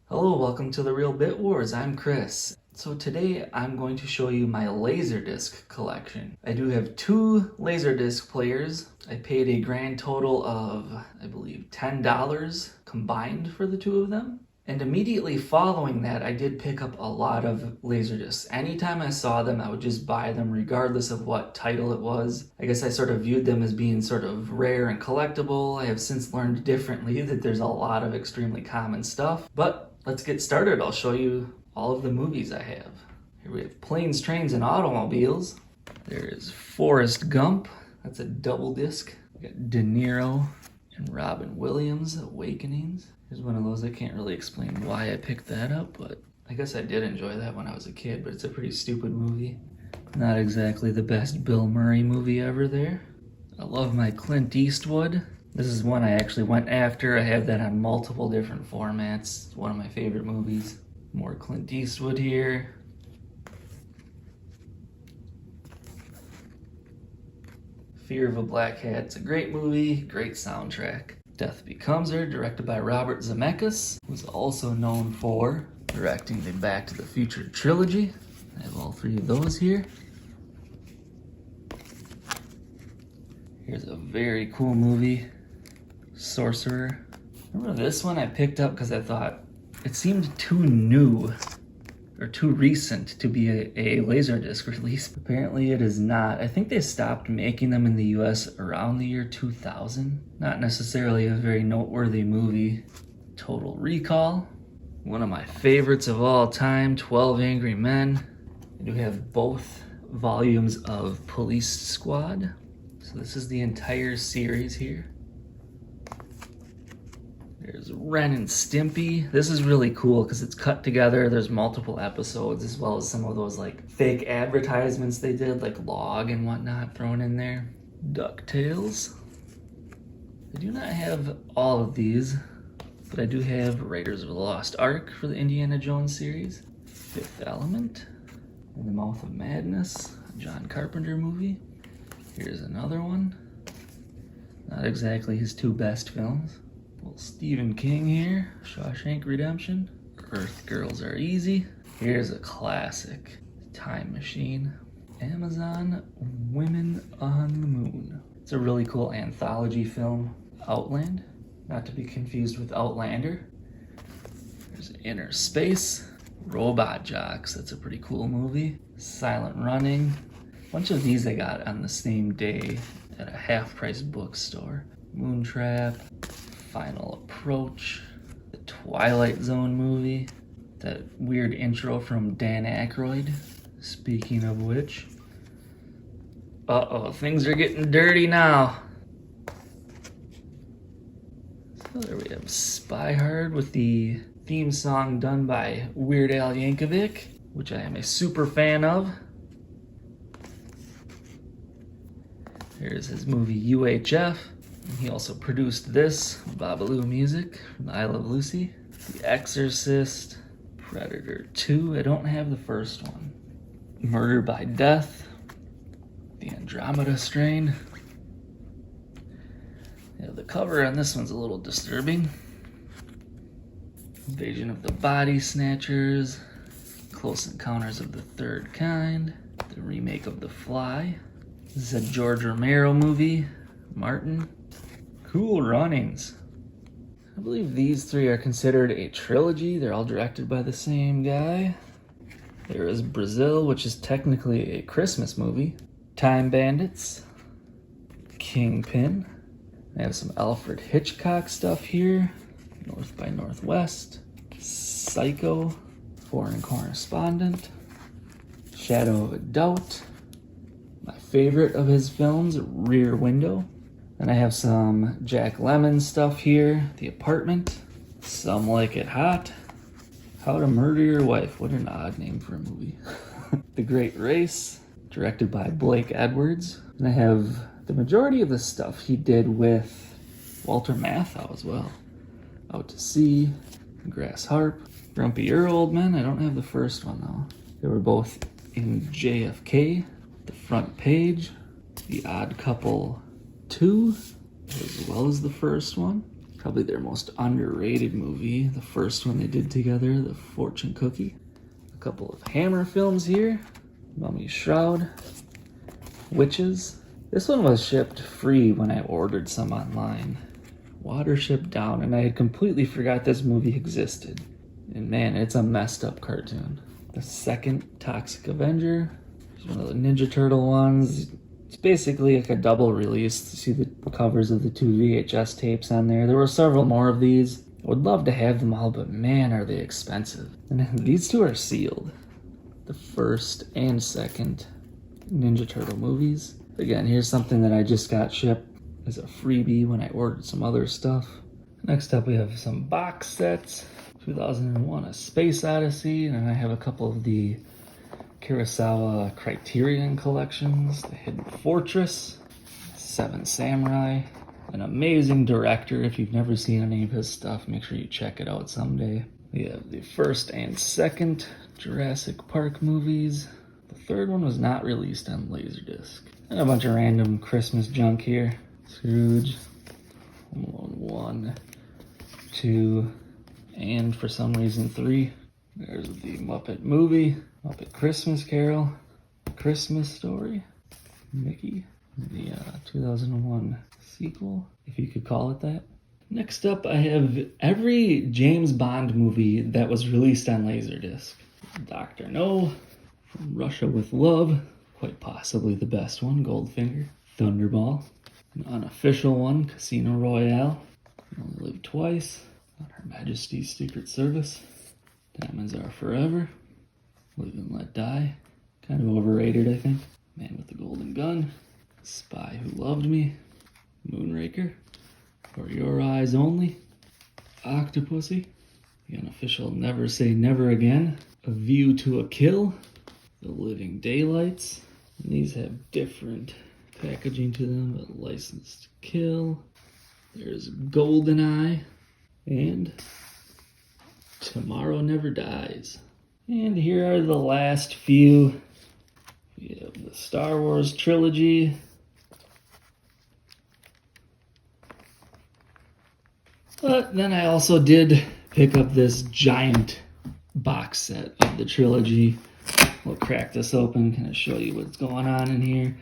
Hello, welcome to the Real Bit Wars. I'm Chris. So today I'm going to show you my Laserdisc collection. I do have two Laserdisc players. I paid a grand total of, I believe, $10 combined for the two of them. And immediately following that, I did pick up a lot of Laserdiscs. Anytime I saw them, I would just buy them regardless of what title it was. I guess I sort of viewed them as being sort of rare and collectible. I have since learned differently that there's a lot of extremely common stuff. But let's get started. I'll show you all of the movies I have. Here we have Planes, Trains, and Automobiles. There is Forrest Gump. That's a double disc. We got De Niro and Robin Williams, Awakenings. Here's one of those. I can't really explain why I picked that up, but I guess I did enjoy that when I was a kid, but it's a pretty stupid movie. Not exactly the best Bill Murray movie ever there. I love my Clint Eastwood. This is one I actually went after. I have that on multiple different formats. It's one of my favorite movies. More Clint Eastwood here. Fear of a Black Hat. It's a great movie, great soundtrack. Death Becomes Her, directed by Robert Zemeckis, who's also known for directing the Back to the Future trilogy. I have all three of those here. Here's a very cool movie, Sorcerer. Remember this one I picked up because I thought it seemed too new or too recent to be a Laserdisc release. Apparently it is not. I think they stopped making them in the US around the year 2000. Not necessarily a very noteworthy movie. Total Recall. One of my favorites of all time, 12 Angry Men. I do have both volumes of Police Squad. So this is the entire series here. There's Ren and Stimpy. This is really cool because it's cut together. There's multiple episodes as well as some of those like fake advertisements they did, like Log and whatnot thrown in there. DuckTales. I do not have all of these, but I do have Raiders of the Lost Ark for the Indiana Jones series. Fifth Element. In the Mouth of Madness, a John Carpenter movie. Here's another one. Not exactly his two best films. Well, Stephen King here, Shawshank Redemption. Earth Girls Are Easy. Here's a classic, Time Machine. Amazon, Women on the Moon. It's a really cool anthology film. Outland, not to be confused with Outlander. There's Inner Space. Robot Jocks, that's a pretty cool movie. Silent Running. A bunch of these I got on the same day at a half-price bookstore. Moontrap. Final Approach, the Twilight Zone movie, that weird intro from Dan Aykroyd. Speaking of which, uh-oh, things are getting dirty now. So there we have Spy Hard with the theme song done by Weird Al Yankovic, which I am a super fan of. Here's his movie UHF. He also produced this, Babalu music from I Love Lucy. The Exorcist, Predator 2, I don't have the first one. Murder by Death, The Andromeda Strain. Yeah, the cover on this one's a little disturbing. Invasion of the Body Snatchers, Close Encounters of the Third Kind, the remake of The Fly. This is a George Romero movie, Martin. Cool Runnings. I believe these three are considered a trilogy. They're all directed by the same guy. There is Brazil, which is technically a Christmas movie. Time Bandits. Kingpin. I have some Alfred Hitchcock stuff here. North by Northwest. Psycho. Foreign Correspondent. Shadow of a Doubt. My favorite of his films, Rear Window. And I have some Jack Lemmon stuff here. The Apartment. Some Like It Hot. How to Murder Your Wife. What an odd name for a movie. The Great Race, directed by Blake Edwards. And I have the majority of the stuff he did with Walter Matthau as well. Out to Sea, Grass Harp, Grumpy Old Men. I don't have the first one though. They were both in JFK. The Front Page, The Odd Couple 2, as well as the first one. Probably their most underrated movie. The first one they did together, The Fortune Cookie. A couple of Hammer films here. Mummy's Shroud. Witches. This one was shipped free when I ordered some online. Watership Down, and I had completely forgot this movie existed. And man, it's a messed up cartoon. The second Toxic Avenger. It's one of the Ninja Turtle ones. It's basically like a double release. You see the covers of the 2 VHS tapes on there. There were several more of these. I would love to have them all, but man, are they expensive. And these 2 are sealed. The first and second Ninja Turtle movies. Again, here's something that I just got shipped as a freebie when I ordered some other stuff. Next up, we have some box sets. 2001, A Space Odyssey, and I have a couple of the Kurosawa Criterion collections. The Hidden Fortress, Seven Samurai. An amazing director. If you've never seen any of his stuff, make sure you check it out someday. We have the first and second Jurassic Park movies. The third one was not released on Laserdisc. And a bunch of random Christmas junk here. Scrooge, Home Alone 1, 2, and for some reason 3. There's the Muppet movie, Muppet Christmas Carol, Christmas Story, Mickey, the 2001 sequel, if you could call it that. Next up, I have every James Bond movie that was released on Laserdisc. Dr. No, From Russia with Love, quite possibly the best one, Goldfinger, Thunderball, an unofficial one, Casino Royale, You Only Live Twice, On Her Majesty's Secret Service, Diamonds Are Forever, Live and Let Die, kind of overrated I think, Man with the Golden Gun, Spy Who Loved Me, Moonraker, For Your Eyes Only, Octopussy, the unofficial Never Say Never Again, A View to a Kill, The Living Daylights, and these have different packaging to them, but License to Kill, there's GoldenEye, and Tomorrow Never Dies. And here are the last few. We have the Star Wars Trilogy, but then I also did pick up this giant box set of the Trilogy. We'll crack this open, kind of show you what's going on in here.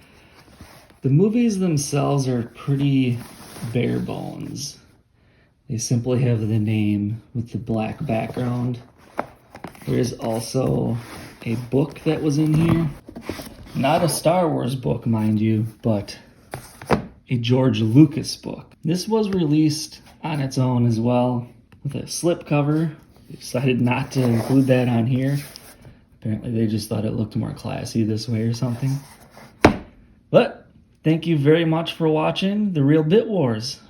The movies themselves are pretty bare bones. They simply have the name with the black background. There's also a book that was in here. Not a Star Wars book, mind you, but a George Lucas book. This was released on its own as well with a slipcover. They decided not to include that on here. Apparently they just thought it looked more classy this way or something. But thank you very much for watching The Real Bit Wars.